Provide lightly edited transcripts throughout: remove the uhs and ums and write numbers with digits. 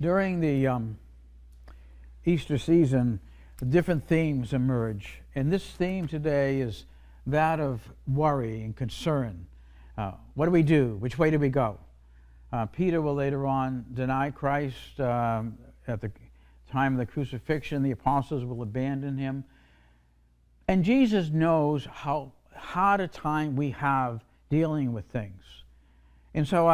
During the Easter season, different themes emerge. And this theme today is that of worry and concern. What do we do? Which way do we go? Peter will later on deny Christ at the time of the crucifixion. The apostles will abandon him. And Jesus knows how hard a time we have dealing with things. And so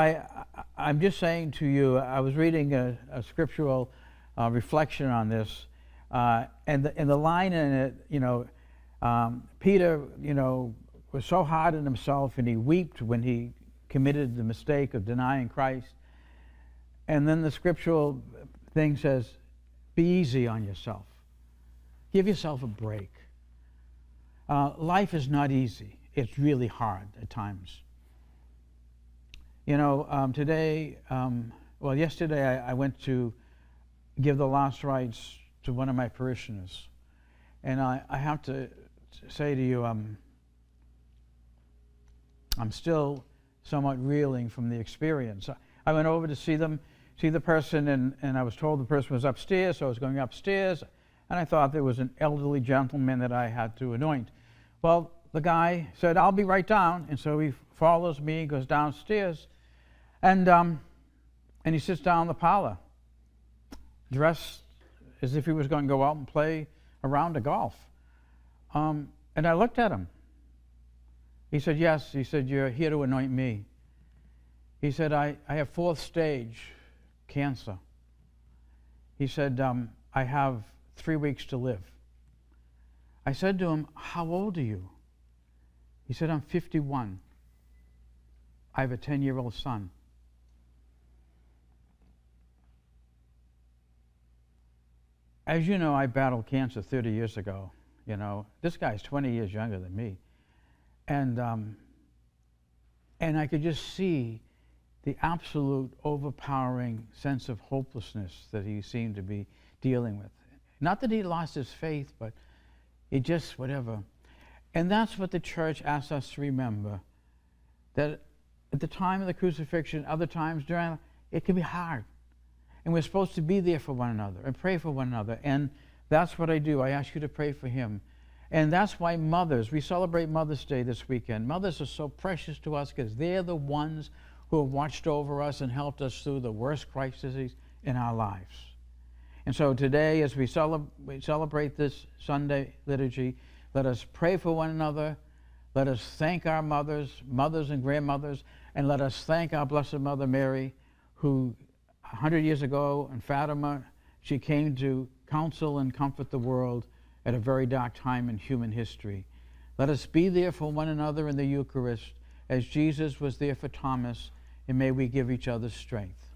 I'm just saying to you, I was reading a scriptural reflection on this, and the line in it, Peter, was so hard on himself, and he wept when he committed the mistake of denying Christ. And then the scriptural thing says, be easy on yourself. Give yourself a break. Life is not easy. It's really hard at times. Today, yesterday I went to give the last rites to one of my parishioners. And I have to say to you, I'm still somewhat reeling from the experience. I went over to see the person, and I was told the person was upstairs, so I was going upstairs, and I thought there was an elderly gentleman that I had to anoint. Well, the guy said, I'll be right down, and so he follows me, goes downstairs, and he sits down in the parlor, dressed as if he was going to go out and play a round of golf. And I looked at him. He said, yes. He said, you're here to anoint me. He said, I have 4th stage cancer. He said, I have 3 weeks to live. I said to him, how old are you? He said, I'm 51. I have a 10-year-old son. As you know, I battled cancer 30 years ago. This guy's 20 years younger than me. And I could just see the absolute overpowering sense of hopelessness that he seemed to be dealing with. Not that he lost his faith, but it just whatever. And that's what the church asks us to remember, that at the time of the crucifixion, other times during it can be hard. And we're supposed to be there for one another and pray for one another. And that's what I do. I ask you to pray for him. And that's why mothers, we celebrate Mother's Day this weekend. Mothers are so precious to us because they're the ones who have watched over us and helped us through the worst crises in our lives. And so today, as we celebrate this Sunday liturgy, let us pray for one another. Let us thank our mothers and grandmothers, and let us thank our Blessed Mother Mary, who 100 years ago in Fatima, she came to counsel and comfort the world at a very dark time in human history. Let us be there for one another in the Eucharist, as Jesus was there for Thomas, and may we give each other strength.